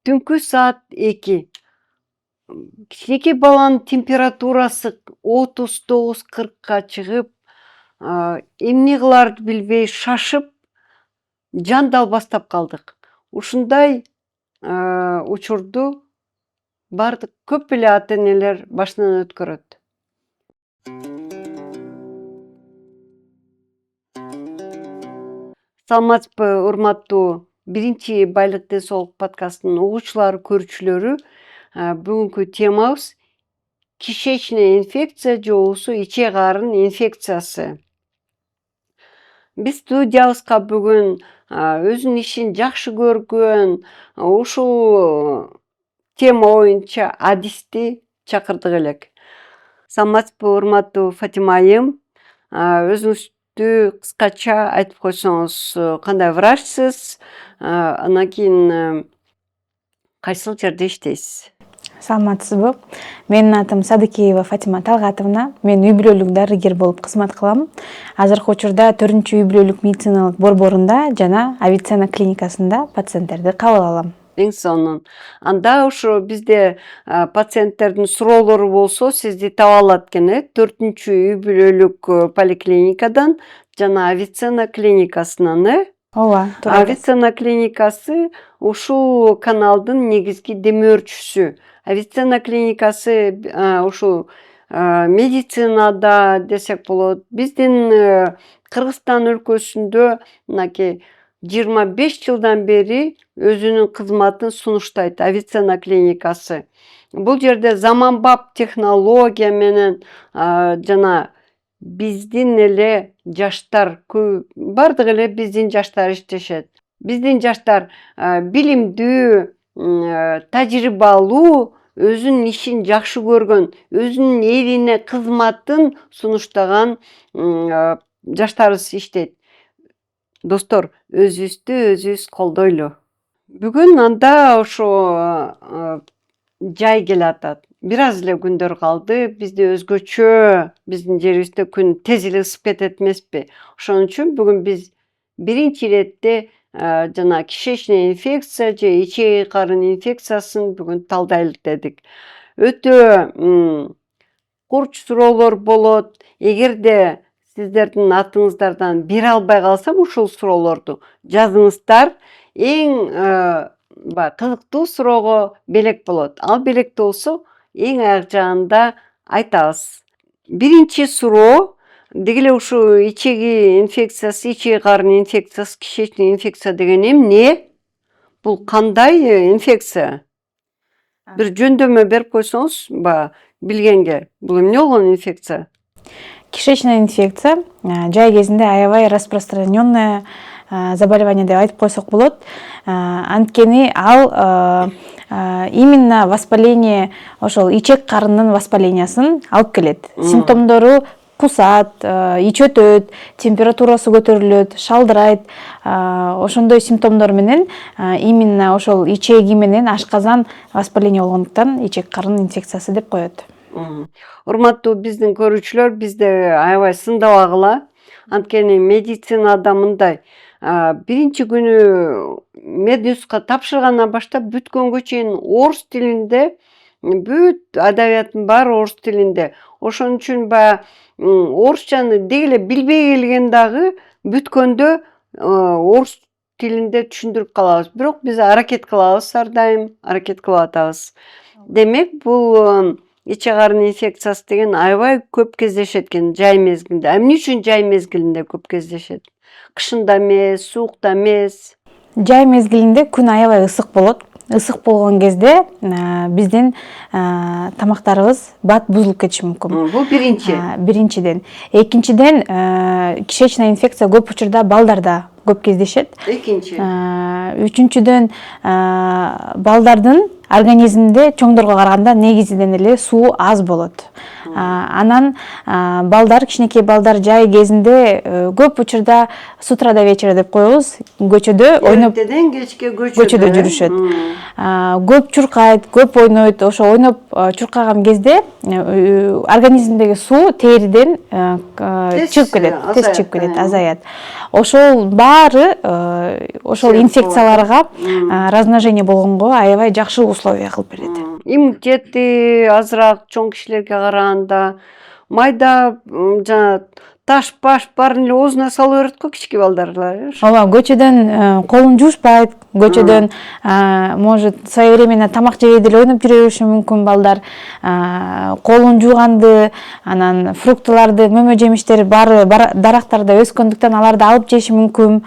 түнкү саат 2. Кичинекей баланын температурасы 39-40ка чыгып, эмне кылаарды билбей шашып, жандал бастап калдык. Ушундай учурду бардык көп эле ата энелер башынан өткөрөт. Саламатсызбы, урматтуу биринчи байлык ден соолук подкастынын угуучулары, көрүүчүлөрү. Бүгүнкү темабыз кишечная инфекция же болбосо ичек арын инфекциясы. Биз студиябызга бүгүн өзүнүн ишин жакшы көргөн, ушул тема боюнча адисти чакырдык элек. Саламатсызбы, урматтуу Фатима айым. Өзүңүздү кыскача айтып койсоңуз, кандай врачсыз, анан кийин кайсыл жерде иштейсиз? Саламатсызбы. Менин атым Садыкеева Фатима Талгатовна. Мен үй бүлөлүк дарыгер болуп кызмат кылам. Азыркы учурда 4-үй бүлөлүк медициналык борборунда жана Авиценна клиникасында пациенттерди кабыл алам. Эң сонун. Анда ушу бизде пациенттердин суроолору болсо, сизди таба алат экен, 4-үй бүлөлүк поликлиникадан жана Авиценна клиникасынан, Ооба, туура. Авиценна клиникасы ушул каналдын негизги демөөрчүсү. Авиценна клиникасы ушул медицинада десек болот. Биздин Кыргызстан өлкөсүндө мынакей 25 жылдан бери өзүнүн кызматын сунуштайт Авиценна клиникасы. Бул жерде заманбап технология менен жана биздин эле жаштар, бардык эле биздин жаштар иштешет. Биздин жаштар билимдүү, тажрыйбалуу, өзүнүн ишин жакшы көргөн, өзүнүн элине кызматын сунуштаган жаштарыбыз иштейт. Достор, өзүбүздү өзүбүз колдойлу. Бүгүн анда ошо жай келатат. Бир аз эле күндөр калды. Бизде өзгөчө, биздин жерибизде күн тез эле ысып кетет эмеспи? Ошон үчүн бүгүн биз биринчи иретте жана кишечная инфекция же ичек арын инфекциясын бүгүн талдайлык дедик. Өтө курч суроолор болот. Эгерде сиздердин атыңыздардан бере албай калсам ушул суроолорду жазыңыздар. Эң кызыктуу суроого белек болот. Ал белекти болсо эң аяк жагында айтабыз. Биринчи суроо, деги эле ушу ичеги инфекциясы, ичек арын инфекциясы, кишечный инфекция деген эмне? Бул кандай инфекция? Бир жөндөмө берип койсоңуз, билгенге, бул эмне болгон инфекция? Кишечная инфекция жай кезинде аябай распространенное заболевание деп айтып койсок болот. Анткени ал именно воспаление, ошол ичек карынын воспалениясын алып келет. Симптомдору кусат, ич өтөт, температурасы көтөрүлөт, шалдырайт. Ошондой симптомдор менен именно ошол ичеги менен ашказан воспаление болгондуктан ичек карын инфекциясы деп коет. Урматтуу биздин көрүүчүлөр, бизде аябай сындабагыла. Анткени медицинада мындай, биринчи күнү меднуска тапшыргандан баштап бүткөнгө чейин орус тилинде, бүт адабияттын баары орус тилинде. Ошон үчүн орусчаны деги эле билбей келген дагы бүткөндө орус тилинде түшүндүрүп калабыз. Бирок биз аракет кылабыз, ар дайым аракет кылып атабыз. Демек, бул ичек арын инфекциясы деген аябай көп кездешет экен жай мезгилинде. Эмне үчүн жай мезгилинде көп кездешет? Кышында эмес, суукта эмес? Жай мезгилинде күн аябай ысык болот. Ысык болгон кезде биздин тамактарыбыз бат бузулуп кетиши мүмкүн. Бул биринчи. Биринчиден. Экинчиден, кишечная инфекция көп учурда балдарда көп кездешет. Экинчи. Үчүнчүдөн, балдардын организминде чоңдорго караганда негизинен эле суу аз болот. Анан балдар, кичинекей балдар жай кезинде көп учурда с утра до вечера деп коебуз, көчөдө ойноп Эртеден кечке көчөдө жүрүшөт. Көп чуркайт, көп ойнойт. Ошо ойноп чуркаган кезде организмдеги суу териден чыгып кетет, тез чыгып кетет, азаят. Ошол баары ошол инфекцияларга размножение болгонго аябай жакшы условия кылып берет. Иммунитети азыраак чоң кишилерге караганда майда жана таш баш баарын эле оозуна салып берет го кичике балдарлар. Ооба, көчөдөн колун жуушпайт, көчөдөн может своевременно тамак жебей деле ойноп жүрө бериши мүмкүн балдар. Колун жууганды, анан фруктыларды, мөмө жемиштер баары дарактарда өскөндүктөн аларды алып жеши мүмкүн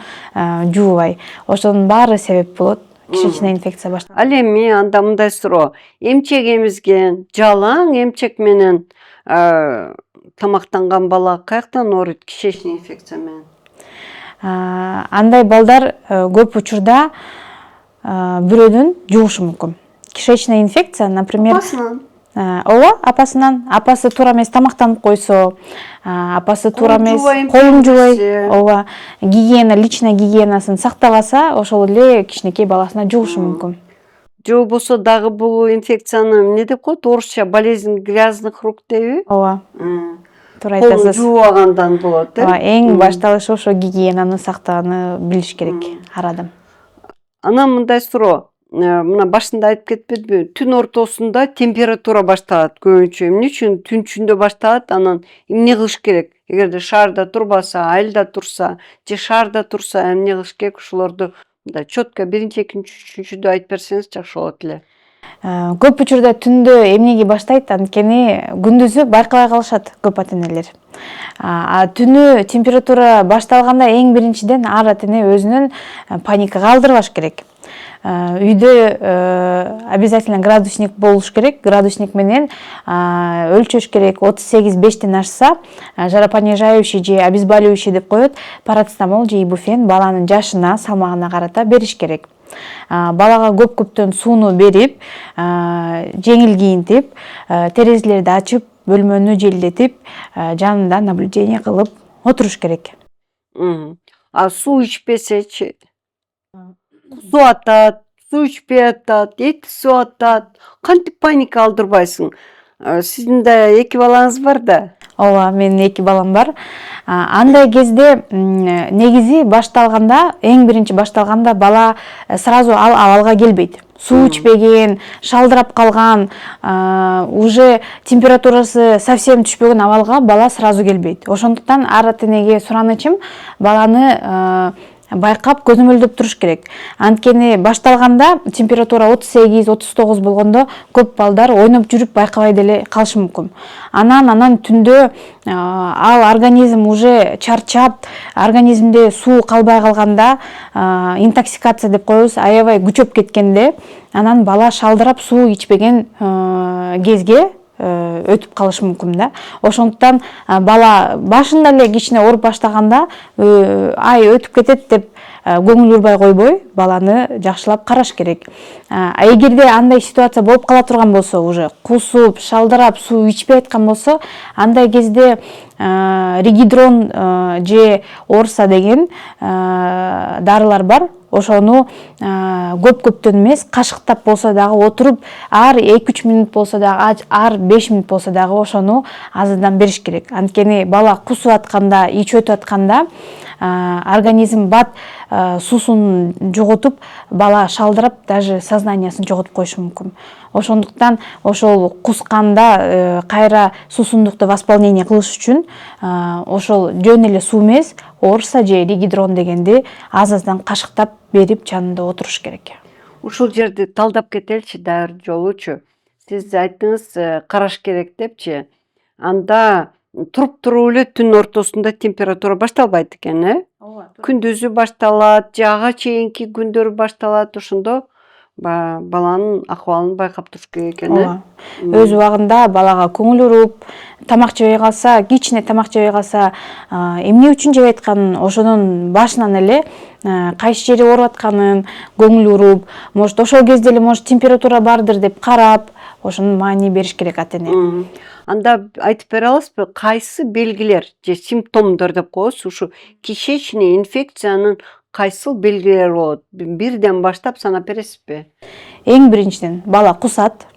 жуубай. Ошонун баары себеп болот. Кичинекей инфекция башталат. Ал эми анда мындай суроо. Эмчек эмизген, жалаң эмчек менен тамактанган бала каяктан ооруйт кишечный инфекция менен? Андай балдар көп учурда бирөөдөн жугушу мүмкүн. Кишечная инфекция, например, Апасынан. Ооба, апасы туура эмес тамактанып койсо, апасы туура эмес колун жубай, ооба, личная гигиенасын сактабаса, ошол эле кичинекей баласына жугушу мүмкүн. Же болбосо дагы бул инфекцияны эмне деп коет? Орусча болезнь грязных рук дейби? Ооба. Туура Колун айтасыз. жуугандан болот, Ооба, эң башталышы ошо гигиенаны сактааны билиш керек ар адам. Анан мындай суроо. Мына башында айтып кетпедимби? Түн ортосунда температура башталат көбүнчө. Эмне үчүн түн ичинде башталат? Анан эмне кылыш керек? Эгерде шаарда турбаса, айылда турса, же шаарда турса, эмне кылыш керек? Ушулорду мындай чөткө биринчи, экинчи, үчүнчүдө айтып берсеңиз жакшы болот эле. Көп учурда түндө эмнеге баштайт, анткени күндүзү байкабай калышат көп ата-энелер. Түнү температура башталганда эң биринчиден ар ата-эне өзүнүн паникага алдырбаш керек. Үйдө обязательно градусник болуш керек. Градусник менен өлчөш керек. 38,5тен ашса, жаропонижающий же обезболивающий деп коет, парацетамол же ибуфен баланын жашына, салмагына карата бериш керек. Балага көптөн сууну берип, жеңил кийинтип, терезелерди ачып, бөлмөнү желдетип, жанында наблюдение кылып отуруш керек. Суу ичпесечи? Суу атат, суу ичпей атат, эти суу атат. Кантип паника алдырбайсың? Сиздин да 2 балаңыз бар да. Ооба, менин 2 балам бар. Андай кезде негизи башталганда, эң биринчи башталганда бала сразу ал абалга келбейт. Суу ичпеген, шалдырап калган, уже температурасы совсем түшпөгөн абалга бала сразу келбейт. Ошондуктан ар ата-энеге суранычым баланы байкап көзөмөлдөп туруш керек. Анткени башталганда температура 38-39 болгондо көп балдар ойноп жүрүп байкабай деле калышы мүмкүн. Анан түндө ал организм уже чарчап, организмде суу калбай калганда, интоксикация деп коебуз, аябай күчөп кеткенде, анан бала шалдырап суу ичпеген кезге өтүп калышы мүмкүн да. Ошондуктан бала башында эле кичине ооруп баштаганда ай өтүп кетет деп көңүл урбай койбой, баланы жакшылап караш керек. Эгерде андай ситуация болуп кала турган болсо, уже кусуп, шалдырап, суу ичпей аткан болсо, андай кезде ригидрон же орса деген дарылар бар. Ошону көптөн эмес, кашыктап болсо дагы отуруп, ар 2-3 минут болсо дагы, ар 5 минут болсо дагы ошону азырдан бериш керек. Анткени бала кусуп атканда, ич өтүп атканда организм бат суусун жоготуп, бала шалдырап, даже сознаниясын жоготуп коюшу мүмкүн. Ошондуктан ошол кусканда кайра суусундукту восполнение кылыш үчүн ошол жөн эле суу эмес, орса же ригидрон дегенди аз-аздан кашыктап берип жанында отуруш керек. Ушул жерди талдап кетеличи дагы бир жолучу. Сиз айттыңыз, караш керек депчи. Анда туруп эле түн ортосунда температура башталбайт экен, Күндүзү башталат, же ага чейинки күндөрү башталат, ошондо баланын акыбалын байкап туруш керек экен, Өз убагында балага көңүл уруп, тамак жебей калса, кичине тамак жебей калса, эмне үчүн жебей атканын, ошонун башынан эле кайсы жери ооруп атканын көңүл уруп, может ошол кезде эле температура бардыр деп карап, ошонун маани бериш керек ата эне. Анда айтып бере аласызбы, кайсы белгилер же симптомдор деп коебуз, ушу кишечный инфекциянын кайсыл белгилери болот? Бирден баштап санап бересизби? Эң биринчиден бала кусат,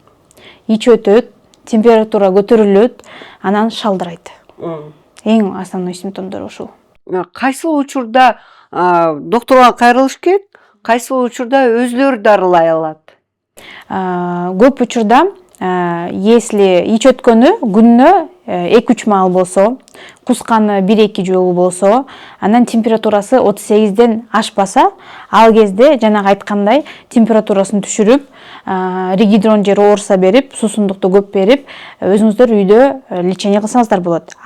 ичи өтөт, температура көтөрүлөт, анан шалдырайт. Эң основной симптомдор ушул. Кайсыл учурда доктурга кайрылыш керек, кайсыл учурда өзүлөрү дарылай алат? Көп учурда если ич өткөнү күнүнө 2-3 маал болсо, кусканы 1-2 жолу болсо, анан температурасы 38ден ашпаса, ал кезде жанагы айткандай температурасын түшүрүп, ригидрон же роорса берип, суусундукту көп берип, өзүңүздөр үйдө лечение кылсаңыздар болот.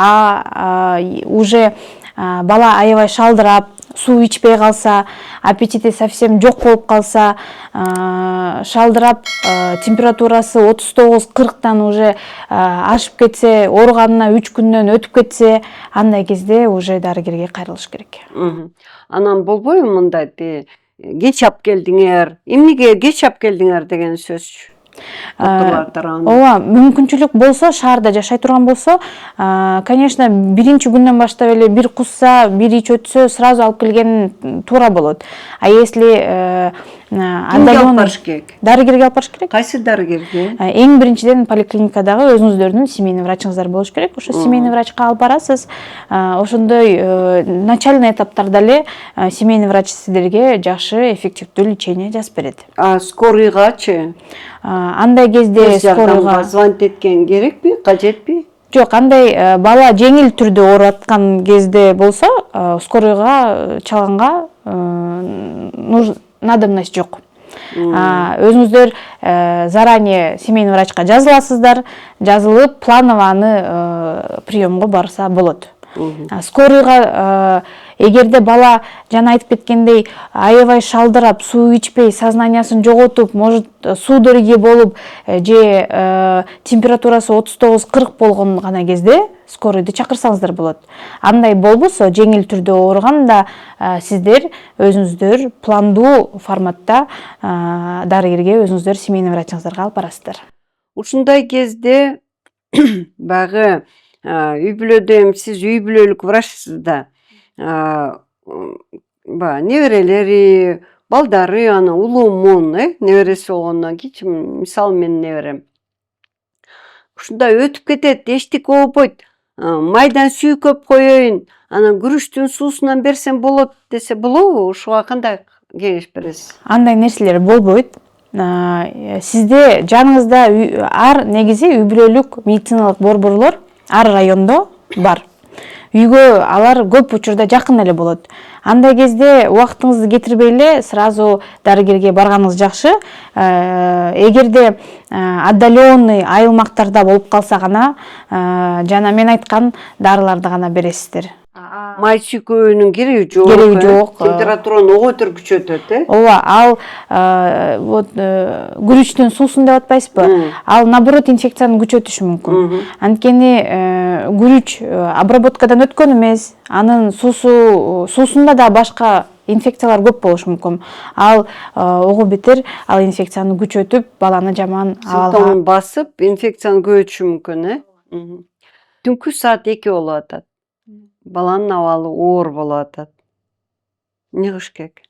Уже бала аябай шалдырап, суу ичпей калса, аппетити совсем жок болуп калса, шалдырап, температурасы 39-40тан уже ашып кетсе, ооруганына 3 күндөн өтүп кетсе, андай кезде уже дарыгерге кайрылыш керек. Анан болбойбу мындай, кеч алып келдиңер, эмнеге кеч алып келдиңер деген сөзчү? Доктурлар тарабынан. Ооба, мүмкүнчүлүк болсо, шаарда жашай турган болсо, конечно, биринчи күндөн баштап эле бир кусса, бир ич өтсө, сразу алып келген туура болот. А если Кимге алып барыш керек? Дарыгерге алып барыш керек. Кайсы дарыгерге? Эң биринчиден поликлиникадагы өзүңүздөрдүн семейный врачыңыздар болуш керек. Ошо семейный врачка алып барасыз. Ошондой начальный этаптарда эле семейный врач сиздерге жакшы эффективдүү лечение жазып берет. Скорыйгачы? Андай кезде скорыйга звонить эткен керекпи, кажетпи? Жок, андай бала жеңил түрдө ооруп аткан кезде болсо, скорыйга чалганга надобность жок. Өзүңүздөр заранее семейный врачка жазыласыздар, жазылып планово аны приемго барса болот. Скорыйга эгерде бала жана айтып кеткендей аябай шалдырап, суу ичпей, сознаниясын жоготуп, может судороги болуп же температурасы 39-40 болгон гана кезде скорыйды чакырсаңыздар болот. Андай болбосо, жеңил түрдө ооруганда сиздер өзүңүздөр пландуу форматта дарыгерге өзүңүздөр семейный врачыңыздарга алып барасыздар. Ушундай кезде багы үй бүлөдө сиз үй бүлөлүк врачсыз да, неберелери, балдары, аны улуумун, небереси болгондон кийин, мисалы менин неберем. Ушундай өтүп кетет, эчтеке болбойт, майдан сүй көп коеюн, анан күрүчтүн суусунан берсем болот десе болобу? Ушуга кандай кеңеш бересиз? Андай нерселер болбойт. Сизде жаныңызда негизи үй бүлөлүк медициналык борборлор ар райондо бар. Үйгө алар көп учурда жакын эле болот. Андай кезде убактыңызды кетирбей эле сразу дарыгерге барганыңыз жакшы. Эгерде отдаленный айылмактарда болуп калса гана, жана мен айткан дарыларды гана бересиздер. Май сүйкөөнүн кереги жок. Кереги жок. Температураны ого көтөрүп, Ооба, ал күрүчтүн суусун деп атпайсызбы? Ал наоборот инфекцияны күчөтүшү мүмкүн. Анткени күрүч обработкадан өткөн эмес, анын суусунда да башка инфекциялар көп болушу мүмкүн. Ал ого бетер ал инфекцияны күчөтүп, баланы жаман абалга симптомун басып, инфекцияны көбөйтүшү мүмкүн, Түнкү саат 2 болуп атат. Баланын абалы оор болуп атат. Эмне кылыш керек?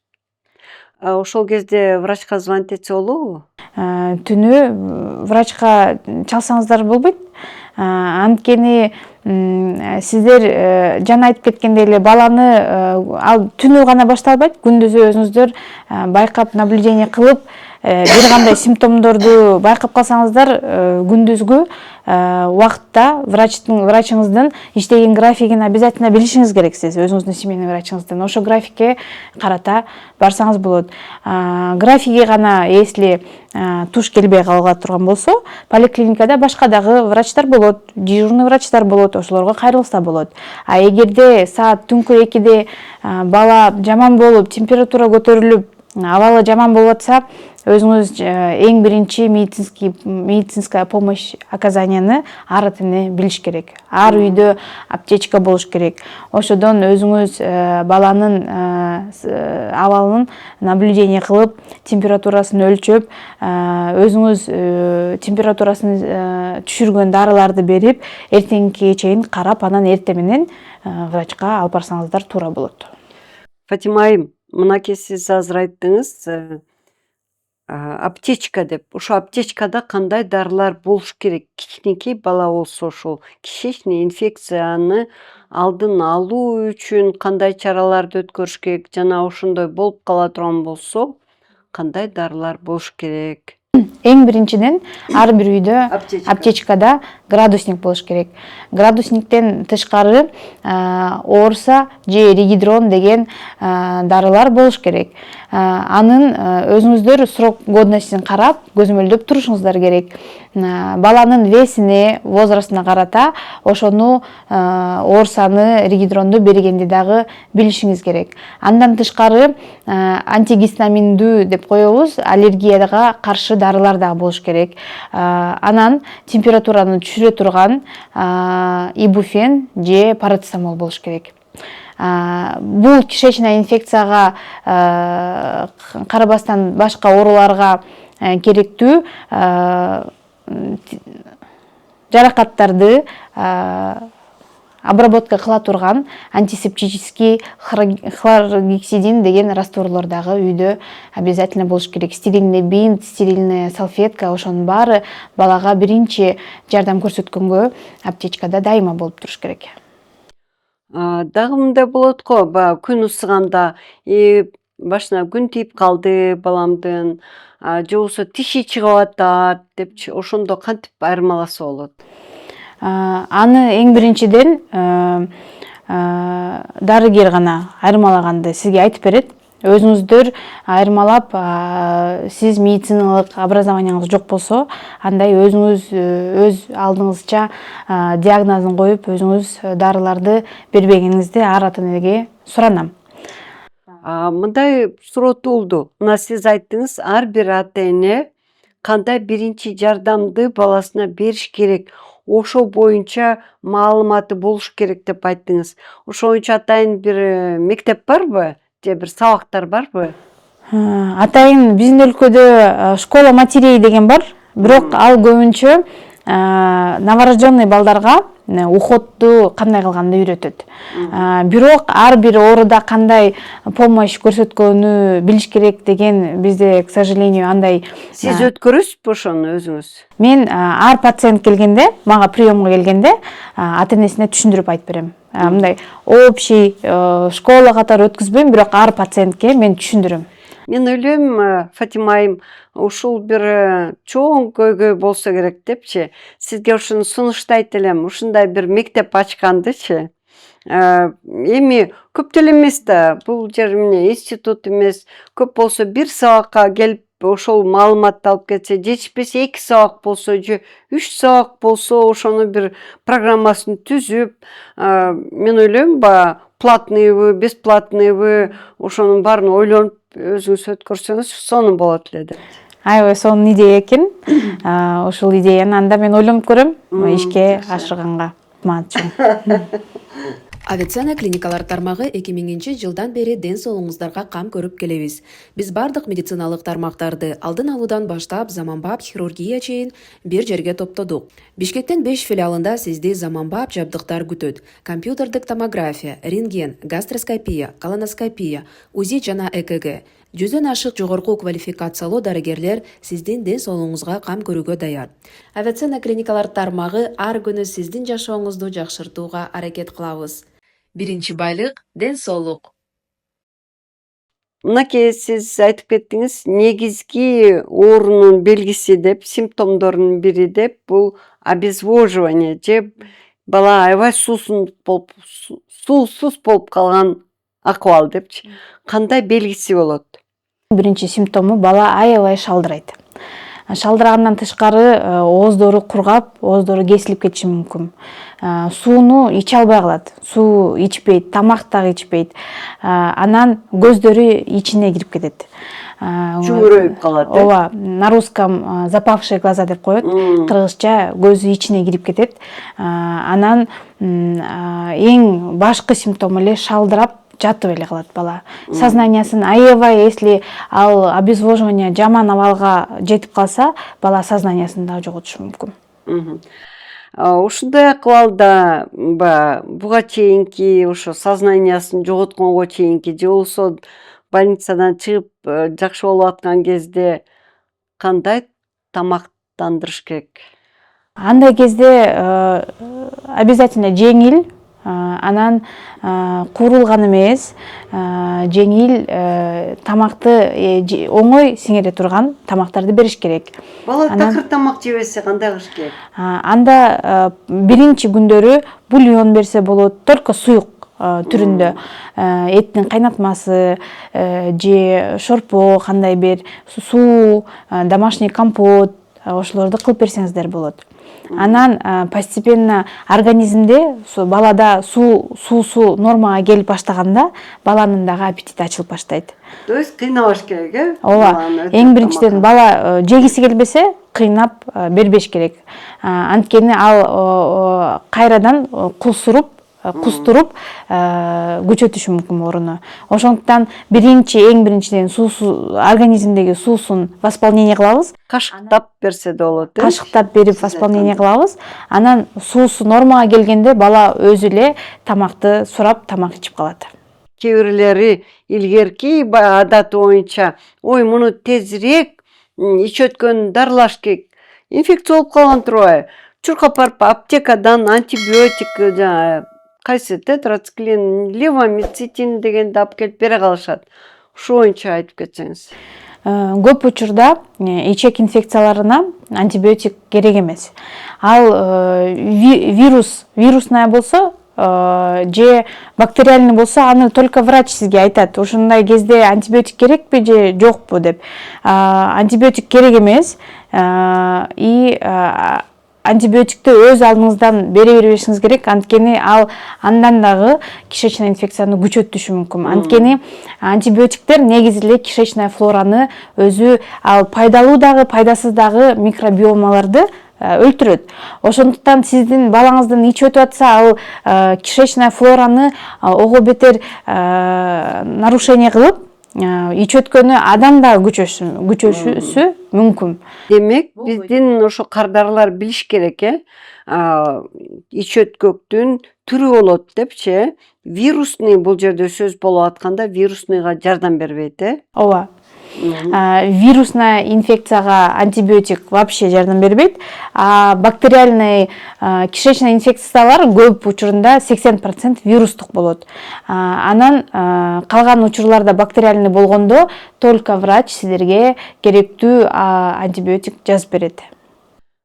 Ошол кезде врачка звонить этсе болобу? Түнү врачка чалсаңыздар болбойт. Анткени сиздер жана айтып кеткендей эле баланы ал түнү гана башталбайт, күндүзү өзүңүздөр байкап, наблюдение кылып, бир кандай симптомдорду байкап калсаңыздар, күндүзгү убакытта врачыңыздын иштеген графигин обязательно билишиңиз керек сиз, өзүңүздүн семейный врачыңыздын. Ошо графикке карата барсаңыз болот. Графиги гана если туш келбей кала турган болсо, поликлиникада башка дагы врачтар болот, дежурный врачтар болот, ошолорго кайрылса болот. А эгерде саат түнкү 2де бала жаман болуп, температура көтөрүлүп, абалы жаман болуп атса, өзүңүз эң биринчи медицинская помощь оказанияны ар этини билиш керек. Ар үйдө аптечка болуш керек. Ошодон өзүңүз баланын абалын наблюдение кылып, температурасын өлчөп, өзүңүз температурасын түшүргөн дарыларды берип, эртеңки чейин карап, анан эртең менен врачка алып барсаңыздар туура болот. Фатима айым, мынакей сиз азыр айттыңыз, аптечка деп. Ошо аптечкада кандай дарылар болуш керек? Кичинекей бала болсо ошол кишечный инфекцияны алдын алуу үчүн кандай чараларды өткөрүш керек? Жана ошондой болуп кала турган болсо, кандай дарылар болуш керек? Эң биринчиден ар бир үйдө Аптечка. аптечкада градусник болуш керек. Градусниктен тышкары орса же ригидрон деген дарылар болуш керек. Анын өзүңүздөр срок годностин карап, көзөмөлдөп турушуңуздар керек. Баланын весине, возрастына карата ошону орсаны, ригидронду бергенди дагы билишиңиз керек. Андан тышкары антигистаминдүү деп коебуз, аллергияга каршы дарылар дагы болуш керек. Анан температураны түшүрө турган ибуфен же парацетамол болуш керек. Бул кишечный инфекцияга карабастан башка ооруларга керектүү жаракаттарды обработка кыла турган антисептический хлоргексидин деген растворлор дагы үйдө обязательно болуш керек. Стерильный бинт, стерильная салфетка, ошонун баары балага биринчи жардам көрсөткөнгө аптечкада дайыма болуп туруш керек. Дагы мындай болот го, күн ысыганда башына күн тийип калды баламдын, же болбосо тиши чыгып атат депчи, ошондо кантип айырмаласа болот? Аны эң биринчиден дарыгер гана айырмалаганды сизге айтып берет. Өзүңүздөр айырмалап, сиз медициналык образованияңыз жок болсо, андай өзүңүз өз алдыңызча диагнозун коюп, өзүңүз дарыларды бербегениңизди ар ата энеге суранам. Мындай суроо туулду. Мына сиз айттыңыз, ар бир ата эне кандай биринчи жардамды баласына бериш керек, ошол боюнча маалыматы болуш керек деп айттыңыз. Ошол боюнча атайын бир мектеп барбы? Же бир сабактар барбы? Атайын биздин өлкөдө школа матерей деген бар, бирок ал көбүнчө новорожденный балдарга уходду кандай кылганды үйрөтөт. Бирок ар бир ооруда кандай помощь көрсөткөнү билиш керек деген бизде, к сожалению, андай. Сиз өткөрөсүзбү ошону өзүңүз? Мен ар пациент келгенде, мага приемга келгенде, ата энесине түшүндүрүп айтып берем. Мындай общий школа катары өткөзбөйм, бирок ар пациентке мен түшүндүрөм. Мен ойлойм, Фатима айым, ушул бир чоң көйгөй болсо керек депчи. Сизге ушуну сунуштайт элем, ушундай бир мектеп ачкандычы. Эми көп деле эмес да, бул жер эмне институт эмес, көп болсо бир сабакка келип ошол маалыматты алып кетсе, жетишпесе 2 сабак болсо же 3 сабак болсо, ошону бир программасын түзүп, мен ойлойм, платныйбы, бесплатныйбы, ошонун баарын ойлонуп өзүңүз өткөрсөңүз сонун болот эле деп. Аябай сонун идея экен. Ошол идеяны анда мен ойлонуп көрөм, ишке ашырганга. Авиценна клиникалар тармагы 2000-жылдан бери ден соолугуңуздарга кам көрүп келебиз. Биз бардык медициналык тармактарды алдын алуудан баштап заманбап хирургия чейин бир жерге топтодук. Бишкектин 5 филиалында сизди заманбап жабдыктар күтөт. Компьютердик томография, рентген, гастроскопия, колоноскопия, УЗИ жана ЭКГ. 100дөн ашык жогорку квалификациялуу дарыгерлер сиздин ден соолугуңузга кам көрүүгө даяр. Авиценна клиникалар тармагы ар күнү сиздин жашооңузду жакшыртууга аракет кылабыз. Биринчи байлык – ден соолук. Мынакей сиз айтып кеттиңиз, негизги оорунун белгиси деп, симптомдорунун бири деп, бул обезвоживание же бала аябай суусуз болуп калган акыбал депчи. Кандай белгиси болот? Биринчи симптому бала аябай шалдырайт. Шалдырагандан тышкары ооздору кургап, ооздору кесилип кетиши мүмкүн. Сууну иче албай калат. Суу ичпейт, тамак дагы ичпейт. Анан көздөрү ичине кирип кетет. Чүмүрөйүп калат. Ооба, на русском запавшие глаза деп коет. Кыргызча көзү ичине кирип кетет. Анан эң башкы симптом эле шалдырап жатып эле калат бала. Сознаниясын аябай, если ал обезвоживание жаман абалга жетип калса, бала сознаниясын дагы жоготушу мүмкүн. Ушундай акыбалда буга чейинки ошо сознаниясын жоготконго чейинки же болбосо больницадан чыгып жакшы болуп аткан кезде кандай тамактандырыш керек? Андай кезде обязательно жеңил, анан куурулган эмес, жеңил тамакты оңой сиңире турган тамактарды бериш керек. Бала такыр тамак жебесе кандай кылыш керек? Анда биринчи күндөрү бульон берсе болот, только суюк түрүндө, эттин кайнатмасы же шорпо, кандай бир суу, домашний компот, ошолорду кылып берсеңиздер болот. Анан постепенно организмде балада суусу нормага келип баштаганда баланын дагы аппетити ачылып баштайт. То есть кыйнабаш керек, Ооба, эң биринчиден бала жегиси келбесе кыйнап бербеш керек. Анткени ал кайрадан кустуруп күчөтүшү мүмкүн ооруну. Ошондуктан эң биринчиден организмдеги суусун восполнение кылабыз. Кашыктап берсе да болот. Кашыктап берип восполнение кылабыз. Анан суусу нормага келгенде бала өзү эле тамакты сурап, тамак ичип калат. Кээ бирлери илгерки адаты боюнча, ой, муну тезирээк ичөткөн дарылаш керек. Инфекция болуп калган турбайбы? Чуркап барып аптекадан антибиотик кайсы тетрациклин, левомицетин дегенди алып келип бере калышат. Ушул боюнча айтып кетсеңиз. Көп учурда ичек инфекцияларына антибиотик керек эмес. Ал вирусная болсо же бактериальный болсо, аны только врач сизге айтат. Ушундай кезде антибиотик керекпи же жокпу деп. Антибиотик керек эмес. И антибиотикти өз алдыңыздан бере бербешиңиз керек, анткени ал андан дагы кишечный инфекцияны күчөтүшү мүмкүн. Анткени антибиотиктер негизи эле кишечный флораны өзү ал пайдалуу дагы, пайдасыз дагы микробиомаларды өлтүрөт. Ошондуктан сиздин балаңыздын ичип өтүп атса, ал кишечный флораны ого бетер нарушение кылып, ичөткөнү адам да күчөшүсү мүмкүн. Демек, биздин ошо кардарлар билиш керек, ичөткөктүн түрү болот депчи, вирусный бул жерде сөз болуп атканда вирусныйга жардам бербейт, Ооба. Вирусная инфекцияга антибиотик вообще жардам бербейт. Бактериальный кишечный инфекциялар көп учурунда 80% вирустук болот. Анан калган учурларда бактериальный болгондо только врач сиздерге керектүү антибиотик жазып берет.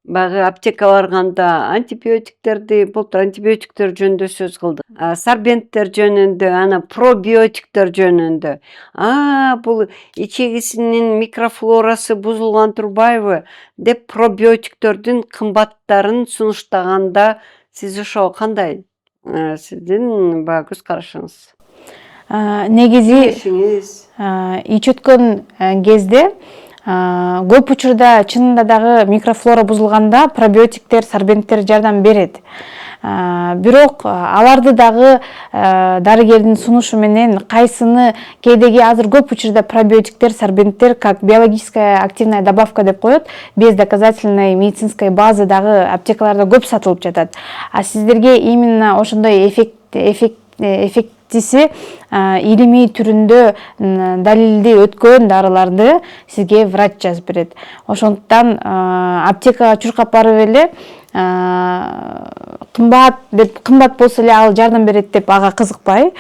Багы аптека барганда антибиотиктерди, былтыр антибиотиктер жөнүндө сөз кылдык. Сорбенттер жөнүндө, ана пробиотиктер жөнүндө. Бул ичегисинин микрофлорасы бузулган турбайбы деп пробиотиктердин кымбаттарын сунуштаганда сиз ошо кандай? Сиздин көз карашыңыз? Негизи ичөткөн кезде көп учурда чынында дагы микрофлора бузулганда пробиотиктер, сорбенттер жардам берет. Бирок аларды дагы дарыгердин сунушу менен кайсыны кээдеги азыр көп учурда пробиотиктер, сорбенттер как биологическая активная добавка деп коет, без доказательной медицинской базы дагы аптекаларда көп сатылып жатат. Сиздерге именно ошондой эффектиси илимий түрүндө далилди өткөн дарыларды сизге врач жазып берет. Ошондуктан аптекага чуркап барып эле кымбат болсо эле ал жардам берет деп ага кызыкпай,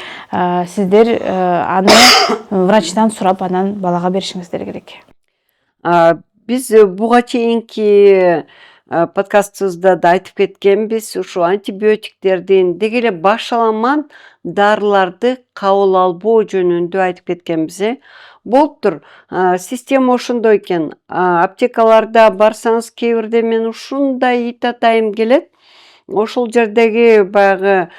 сиздер аны врачтан сурап анан балага беришиңиздер керек. Биз буга чейинки подкастыбызда да айтып кеткенбиз, ушу антибиотиктердин деги эле башаламан дарыларды кабыл албоо жөнүндө айтып кеткенбиз. Болуптур, система ошондой экен. Аптекаларда барсаңыз, кээ бирде мен ушундай ит атайым келет. Ошол жердеги баягы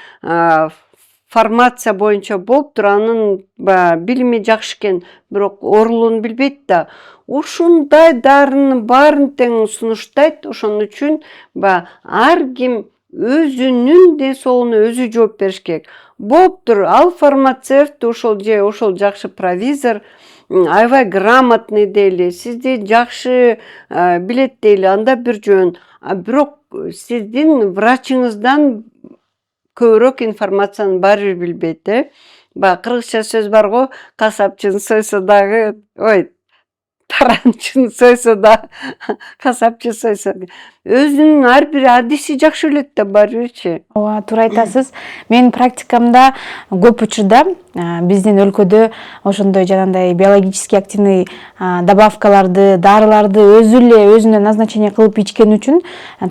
формация боюнча болуптур, анын билими жакшы экен, бирок оорулуун билбейт да. Ушундай дарынын баарын тең сунуштайт. Ошон үчүн ар ким өзүнүн ден соолугуна өзү жооп бериш керек. Болуптур, ал фармацевт ошол же ошол жакшы провизор, аябай грамотный дейли, сизди жакшы билет дейли, анда бир жөн. Бирок сиздин врачыңыздан көбүрөөк информацияны баары бир билбейт, Баягы кыргызча сөз бар го, касапчыны сойсо дагы, таранчыны сойсо да касапчы сойсо. Өзүнүн ар бир адиси жакшы билет да баары бирчи. Ооба, туура айтасыз. Менин практикамда көп учурда биздин өлкөдө ошондой жанагындай биологически активный добавкаларды, дарыларды өзү эле өзүнө назначение кылып ичкен үчүн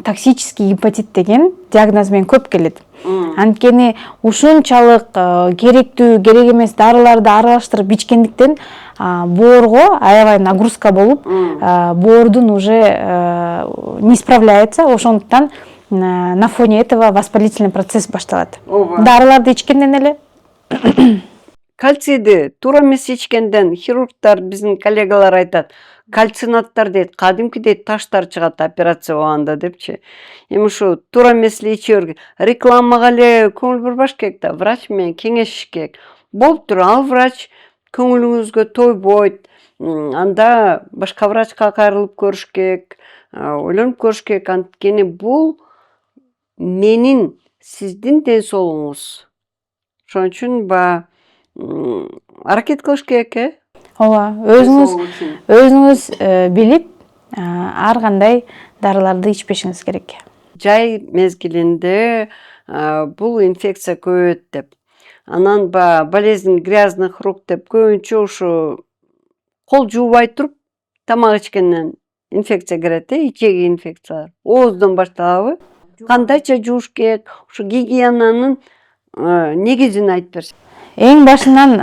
токсический гепатит деген диагноз менен көп келет. Анткени ушунчалык керектүү, керек эмес дарыларды аралаштырып ичкендиктен боорго аябай нагрузка болуп, боордун уже не справляется, ошондуктан на фоне этого воспалительный процесс башталат. Дарыларды ичкенден эле Кальцийди туура эмес ичкенден хирургдар, биздин коллегалар айтат, кальцинаттар дейт, кадимкидей таштар чыгат операция убагында депчи. Эми ушу туура эмес эле иче берген. Рекламага эле көңүл бурбаш керек да, врач менен кеңешиш керек. Болуптур, ал врач көңүлүңүзгө тойбойт, анда башка врачка кайрылып көрүш керек, ойлонуп көрүш керек. Анткени бул менин сиздин ден соолугуңуз. Ошон үчүн аракет кылыш керек, ооба, өзүңүз билип, ар кандай дарыларды ичпешиңиз керек. Жай мезгилинде бул инфекция көбөйөт деп. Анан болезнь грязных рук деп көбүнчө ушу кол жуубай туруп тамак ичкенден инфекция кирет, ичеги инфекциялар. Ооздон башталабы? Кандайча жууш керек? Ушу гигиенанын негизин айтып берсиң. Эң башынан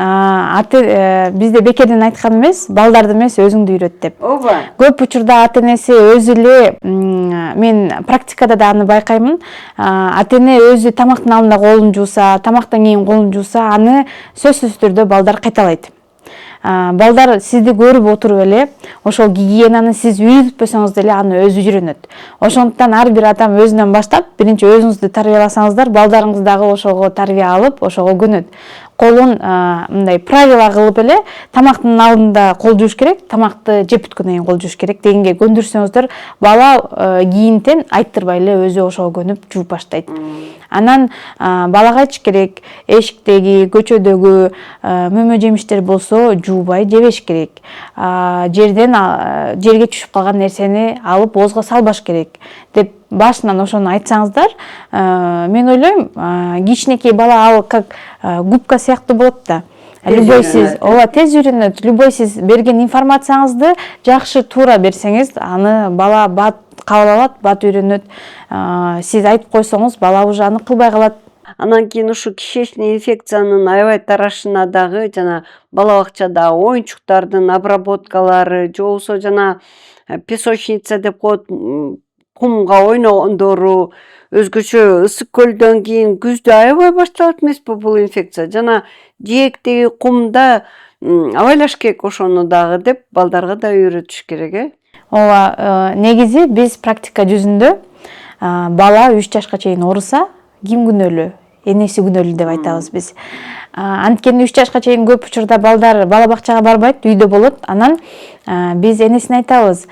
бизде бекерден айткан эмес, балдарды эмес өзүңдү үйрөт деп. Ооба. Көп учурда ата энеси өзү эле, мен практикада да аны байкаймын, ата эне өзү тамактын алдында колун жууса, тамактан кийин колун жууса, аны сөзсүз түрдө балдар кайталайт. Балдар сизди көрүп отуруп эле ошол гигиенаны сиз үйрөтпөсөңүз деле аны өзү үйрөнөт. Ошондуктан ар бир адам өзүнөн баштап, биринчи өзүңүздү тарбияласаңыздар, балдарыңыз дагы ошого тарбия алып, ошого көнөт. Колун мындай правила кылып эле тамактын алдында кол жууш керек, тамакты жеп бүткөндөн кийин кол жууш керек дегенге көндүрсөңүздөр, бала кийинтен айттырбай эле өзү ошого көнүп жууп баштайт. Анан балага ич керек, эшиктеги, көчөдөгү мөмө жемиштер болсо жуубай жебеш керек. Жерге түшүп калган нерсени алып оозго салбаш керек деп башынан ошону айтсаңыздар, мен ойлойм, кичинекей бала ал как губка сыяктуу болот да. Любой сиз, тез үйрөнөт. Любой сиз берген информацияңызды жакшы туура берсеңиз, аны бала бат кабыл алат, бат үйрөнөт. Сиз айтып койсоңуз, бала уже аны кылбай калат. Анан кийин ушу кишечный инфекциянын аябай тарашына дагы жана бала бакчада оюнчуктардын обработкалары, же болбосо жана песочница деп коет, кумга ойногондору, өзгөчө ысык көлдөн кийин күздө аябай башталат эмеспи бул инфекция? Жана жээктеги кумда абайлаш керек ошону дагы деп балдарга да үйрөтүш керек, Ооба, негизи биз практика жүзүндө бала 3 жашка чейин ооруса, ким күнөөлүү? Энеси күнөөлүү деп айтабыз биз. Анткени 3 жашка чейин көп учурда балдар бала бакчага барбайт, үйдө болот. Анан биз энесине айтабыз,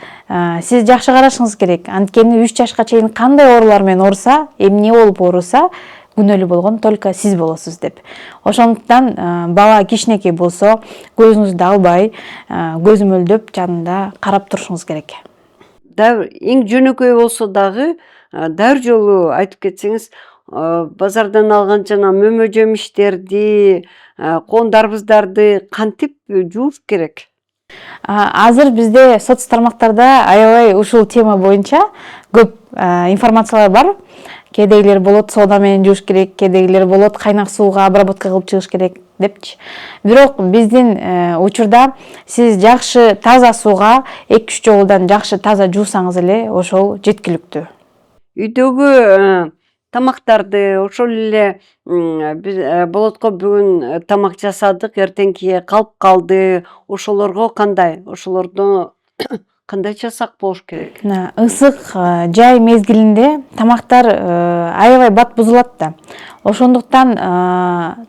сиз жакшы карашыңыз керек. Анткени 3 жашка чейин кандай оорулар менен ооруса, эмне болуп ооруса, күнөөлүү болгон только сиз болосуз деп. Ошондуктан бала кичинекей болсо, көзүңүздү албай, көзөмөлдөп жанында карап турушуңуз керек. Эң жөнөкөй болсо дагы дар жолу айтып кетсеңиз, базардан алган жана мөмө жемиштерди, коон дарбыздарды кантип жууш керек? Азыр бизде соц тармактарда аябай ушул тема боюнча көп информациялар бар. Кээдегилер болот соода менен жууш керек, кээдегилер болот кайнак сууга обработка кылып чыгыш керек депчи. Бирок биздин учурда сиз жакшы таза сууга 2-3 жолудан жакшы таза жуусаңыз эле ошол жеткиликтүү. Үйдөгү тамактарды ошол эле биз болот го, бүгүн тамак жасадык, эртеңкиге калып калды. Ошолорго кандай? Ошолорду кандай жасак болуш керек? Ысык жай мезгилинде тамактар аябай бат бузулат да. Ошондуктан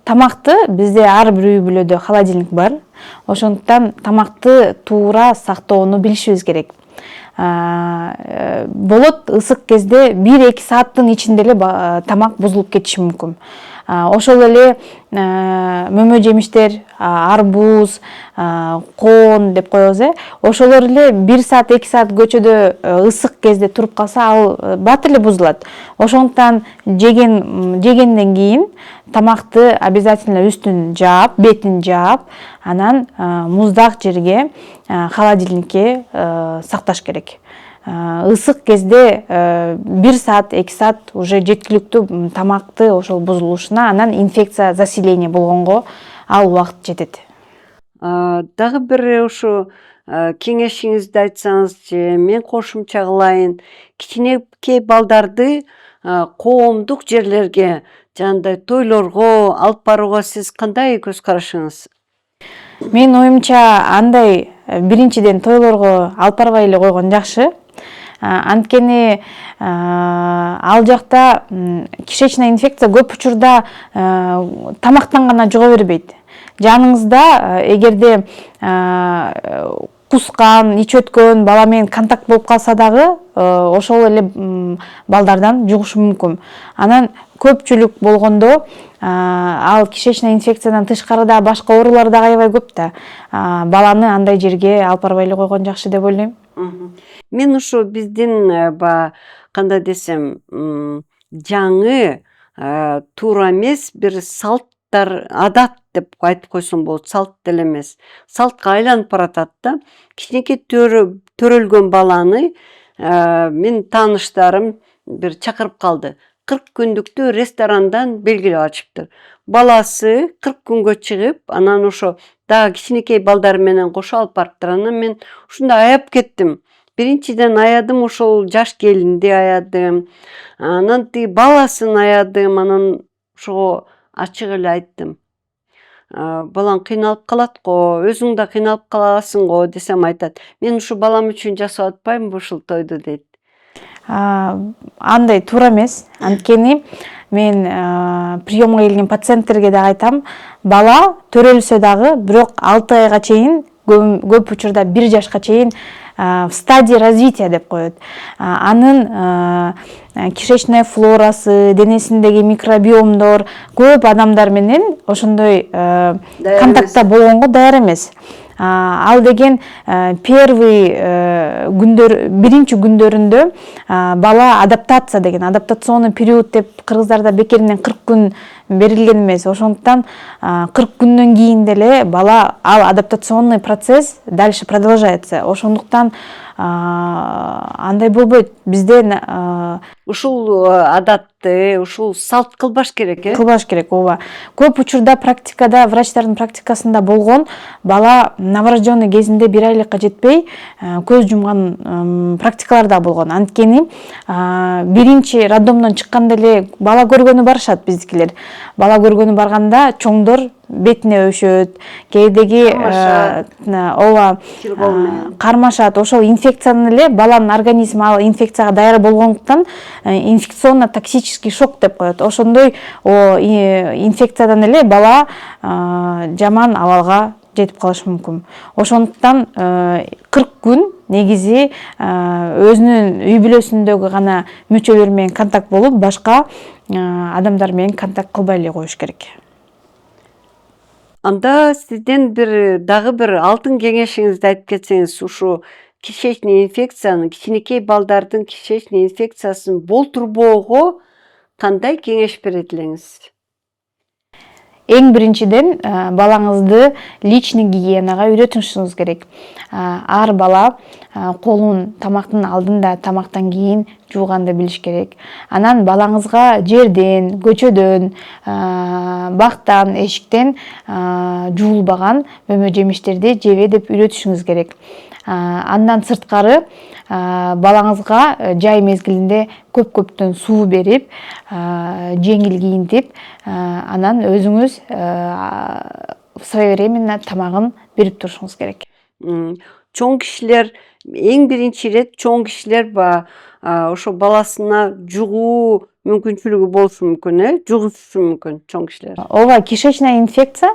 тамакты бізде ар бир үй бүлөдө холодильник бар. Ошондуктан тамакты туура сактоону билишибиз керек. Болот ысык кезде 1-2 сааттын ичинде эле тамак бузулуп кетиши мүмкүн. Ошол эле мөмө жемиштер, арбуз, коон деп коебуз, ошолор эле 1 саат 2 саат көчөдө ысык кезде туруп калса, ал бат эле бузулат. Ошондуктан жегенден кийин тамакты обязательно үстүн жаап, бетин жаап, анан муздак жерге, холодильникке сакташ керек. Ысык кезде 1 саат 2 саат уже жеткиликтүү тамакты ошол бузулушуна, анан инфекция заселение болгонго ал убакыт жетет. Дагы бир ушу кеңешиңизди айтсаңызчы, мен кошумча кылайын. Кичинекей балдарды коомдук жерлерге, жандай тойлорго алып барууга сиз кандай көз карашыңыз? Мен оюмча андай биринчиден тойлорго алып барбай эле койгон жакшы. Анткени ал жакта кишечная инфекция көп учурда тамактан гана жуга бербейт. Жаныңызда эгерде кускан, ич өткөн бала менен контакт болуп калса дагы, ошол эле балдардан жугушу мүмкүн. Анан көпчүлүк болгондо ал кишечная инфекциядан тышкары да башка оорулар да аябай көп да. Баланы андай жерге алып барбай эле койгон жакшы деп ойлойм. Мен ушу биздин кандай десем, жаңы туура эмес бир салттар, адат деп айтып койсом болот, салт деле эмес. Салтка айланып баратат да. Кичинекей төрөлгөн баланы мен тааныштарым бир чакырып калды. 40 күндүктүү ресторандан белгилеп ачыптыр. Баласы 40 күнгө чыгып, анан ошо дагы кичинекей балдар менен кошо алып барыптыр. Анан мен ушундай аяп кеттим. Биринчиден аядым, ошол жаш келинди аядым. Анан тиги баласын аядым. Анан ошого ачык эле айттым. Балаң кыйналып калат го, өзүң да кыйналып каласың го десем айтат. Мен ушу балам үчүн жасап атпаймынбы ушул тойду дейт. Андай туура эмес. Анткени мен приемга келген пациенттерге да айтам, бала төрөлсө дагы, бирок 6 айга чейин, көп учурда 1 жашка чейин в стадии развития деп коет. Анын кишечная флорасы, денесиндеги микробиомдор көп адамдар менен ошондой контактта болгонго даяр эмес. Ал деген биринчи күндөрүндө бала адаптация деген, адаптационный период деп кыргыздарда бекеринен 40 күн берилген эмес. Ошондуктан 40 күндөн кийин деле бала ал адаптационный процесс дальше продолжается. Ошондуктан андай болбойт. Бизден ушул адатты, ушул салт кылбаш керек, кылбаш керек, ооба. Көп учурда практикада, врачтардын практикасында болгон, бала новорожденный кезинде 1 айлыкка жетпей көз жумган практикалар да болгон. Анткени биринчи роддомдон чыкканда эле бала көргөнү барышат биздикилер. Бала көргөнү барганда чоңдор бетине өшөт, кээдеги ооба кармашат. Ошол инфекцияны эле баланын организми ал инфекцияга даяр болгондуктан инфекционно-токсический шок деп коет. Ошондой инфекциядан эле бала жаман абалга жетип калышы мүмкүн. Ошондуктан 40 күн негизи өзүнүн үй бүлөсүндөгү гана мүчөлөр менен контакт болуп, башка адамдар менен контакт кылбай эле коюш керек. Анда сизден дагы бир алтын кеңешиңизди айтып кетсеңиз, ушу кишечный инфекцияны, кичинекей балдардын кишечный инфекциясын болтурбоого кандай кеңеш берет элеңиз? Эң биринчиден балаңызды личный гигиенага үйрөтүшүңүз керек. Ар бала колун тамактын алдында, тамактан кийин жууганды билиш керек. Анан балаңызга жерден, көчөдөн, бактан, эшиктен жуулбаган мөмө жемиштерди жебе деп үйрөтүшүңүз керек. Андан сырткары балаңызга жай мезгилинде көп-көптөн суу берип, жеңил кийинтип, анан өзүңүз своевременно тамагын берип турушуңуз керек. Чоң кишилер эң биринчи ирет чоң кишилер ошо баласына жугуу мүмкүнчүлүгү болушу мүмкүн, жугузушу мүмкүн чоң кишилер. ооба, кишечная инфекция,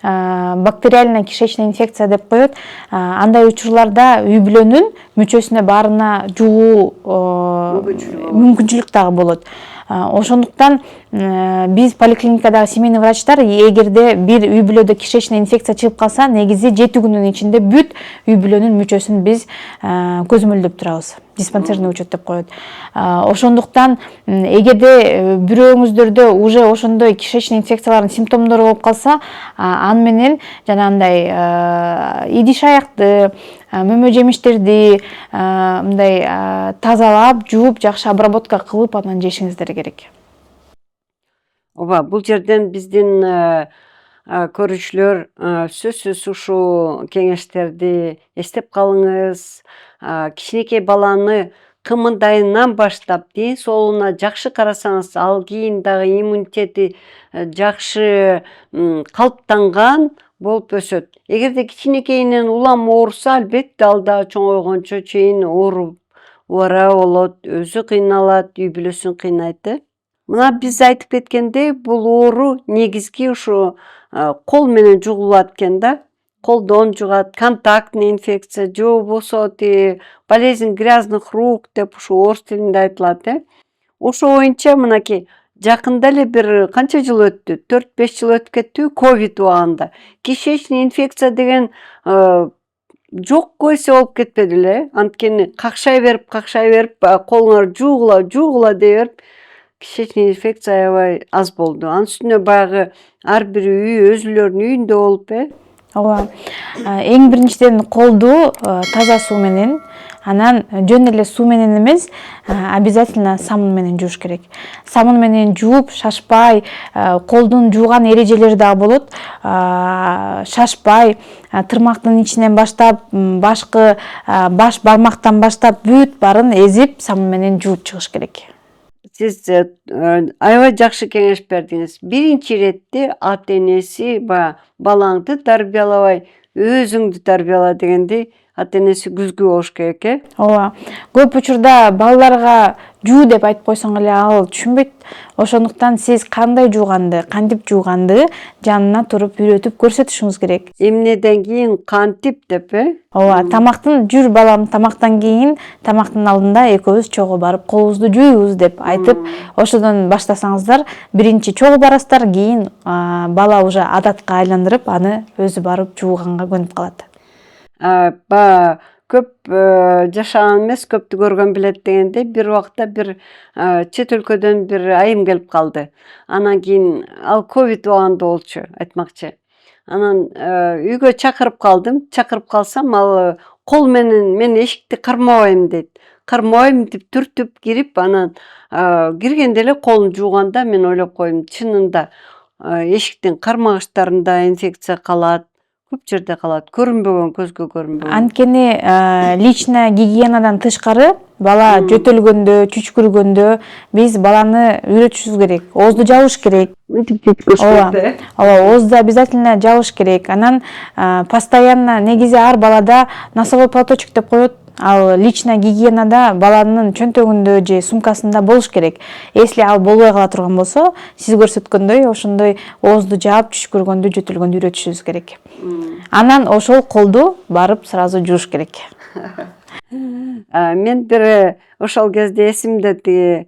бактериальная кишечная инфекция деп коет. Андай учурларда үй бүлөнүн мүчөсүнө баарына жугуу мүмкүнчүлүк дагы болот. Ошондуктан биз поликлиникадагы семейный врачтар эгерде бир үй бүлөдө кишечная инфекция чыгып калса, негизи 7 күнүн ичинде бүт үй бүлөнүн мүчөсүн биз көзөмөлдөп турабыз. Диспансерный учет деп коет. Ошондуктан эгерде бирөөңүздөрдө уже ошондой кишечный инфекциялардын симптомдору болуп калса, аны менен жанагындай идиш аякты, мөмө жемиштерди мындай тазалап, жууп, жакшы обработка кылып анан жешиңиздер керек. Ооба, бул жерден биздин көрүүчүлөр сөзсүз ушул кеңештерди эстеп калыңыз. Кичинекей баланы кымындайынан баштап ден соолугуна жакшы карасаңыз, ал кийин дагы иммунитети жакшы калыптанган болуп өсөт. Эгерде кичинекейинен улам ооруса, албетте ал дагы чоңойгончо чейин оора болот, өзү кыйналат, үй бүлөсүн кыйнайт. Мына биз айтып кеткендей, бул оору негизги ушу кол менен жугулат экен да. Колдон жугат, контактный инфекция, же болбосо болезнь грязных рук деп ушу орус тилинде айтылат. Ошо боюнча мынакей жакында эле бир канча жыл өттү, 4-5 жыл өтүп кеттиби, ковид убагында. Кишечный инфекция деген жокко эсе болуп кетпеди беле. Анткени какшай берип, колуңар жуугула дей берип, кишечный инфекция аябай аз болду. Анын үстүнө баягы ар бир үй өзүлөрүнүн үйүндө болуп. Ооба. Эң биринчиден колду таза суу менен, анан жөн эле суу менен эмес, обязательно самын менен жууш керек. Самын менен жууп, шашпай, колдун жууган эрежелери дагы болот. Шашпай, тырмактын ичинен баштап, башкы баш бармактан баштап бүт баарын эзип, самын менен жууп чыгыш керек. Сиз аябай жакшы кеңеш бердиңиз. Биринчи иретте ата энеси балаңды тарбиялабай, өзүңдү тарбияла дегендей, ата энеси күзгү болуш керек. Ооба. Көп учурда балдарга жуу деп айтып койсоң эле ал түшүнбөйт. Ошондуктан сиз кандай жууганды, кантип жууганды жанына туруп үйрөтүп көрсөтүшүңүз керек. Эмнеден кийин кантип деп, Ооба, тамактын жүр балам, тамактан кийин, тамактын алдында экөөбүз чогуу барып колубузду жууйбуз деп айтып, ошодон баштасаңыздар, биринчи чогуу барасыздар, кийин бала уже адатка айландырып, аны өзү барып жууганга көнүп калат. Көп жашаган эмес, көптү көргөн билет дегендей, бир убакта бир чет өлкөдөн бир айым келип калды. Анан кийин ал ковид убагында болчу, айтмакчы. Анан үйгө чакырып калдым. Чакырып калсам, ал кол менен мен эшикти кармабайм дейт. Кармабайм деп түртүп кирип, анан киргенде эле колун жууганда мен ойлоп койдум, чынында эшиктин кармагычтарында инфекция калат. Көп жерде калат, көрүнбөгөн, көзгө көрүнбөгөн. Анткени личная гигиенадан тышкары бала жөтөлгөндө, чүчкүргөндө биз баланы үйрөтүшүбүз керек. Оозду жабыш керек. Ооба, оозду обязательно жабыш керек. Анан постоянно негизи ар балада носовой платочек деп коет. Ал личная гигиенада баланын чөнтөгүндө же сумкасында болуш керек. Если ал болбой кала турган болсо, сиз көрсөткөндөй ошондой оозду жаап, түшкүргөндө, жөтөлгөндө үйрөтүшүбүз керек. Анан ошол колду барып сразу жууш керек. Мен бир ошол кезде эсимде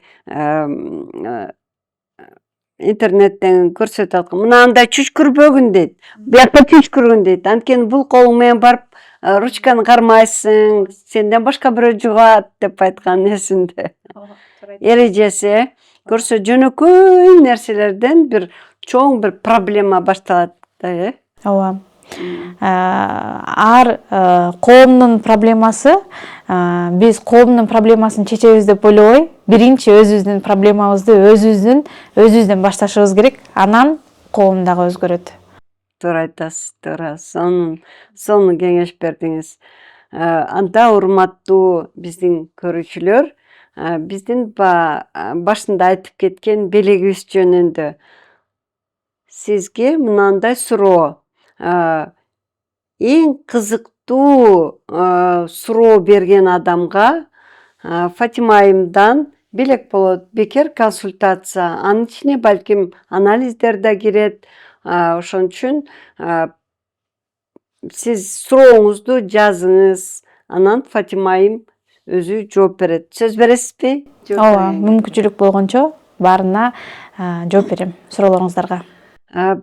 интернеттен көрсөтүп аткан. Мына андай чүчкүрбөгүн дейт. Буякка чүчкүргүн дейт. Анткени бул колуң менен барып ручканы кармайсың, сенден башка бирөө жугат деп айткан эсимде. Эрежеси көрсө жөнөкөй нерселерден бир чоң бир проблема башталат да, Ооба. Ар коомдун проблемасы, биз коомдун проблемасын чечебиз деп ойлобой, биринчи өзүбүздүн проблемабызды өзүбүздөн башташыбыз керек, анан коом дагы өзгөрөт. Туура айтасыз, туура. Сонун кеңеш бердиңиз. Анда урматтуу биздин көрүүчүлөр, биздин башында айтып кеткен белегибиз жөнүндө сизге мынандай суроо. Эң кызык кызматтуу суроо берген адамга Фатима айымдан белек болот бекер консультация. Анын ичине балким анализдер да кирет. Ошон үчүн сиз сурооңузду жазыңыз. Анан Фатима айым өзү жооп берет. Сөз бересизби? ооба, мүмкүнчүлүк болгончо баарына жооп берем суроолоруңуздарга.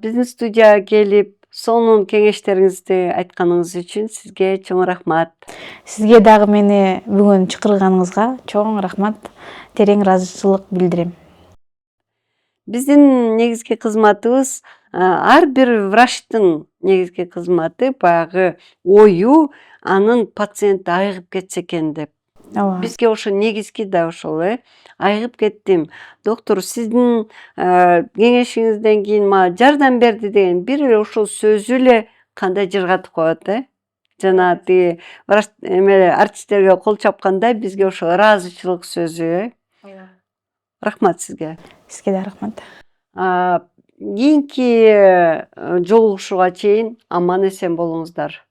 Биздин студияга келип, сонун кеңештериңизди айтканыңыз үчүн сизге чоң рахмат. Сизге дагы мени бүгүн чакырганыңызга чоң рахмат, терең ыраазычылык билдирем. Биздин негизги кызматыбыз ар бир врачтын негизги кызматы баягы ою анын пациенти айыгып кетсе экен деп. Ооба. Бизге ошо негизги да ошол айыгып кеттим. Доктор сиздин кеңешиңизден кийин мага жардам берди деген бир эле ошол сөзү эле кандай жыргатып коет. Жана тиги врач артисттерге кол чапкандай бизге ошо ыраазычылык сөзү. Рахмат сизге. Сизге да рахмат. Кийинки жолугушууга чейин аман эсен болуңуздар.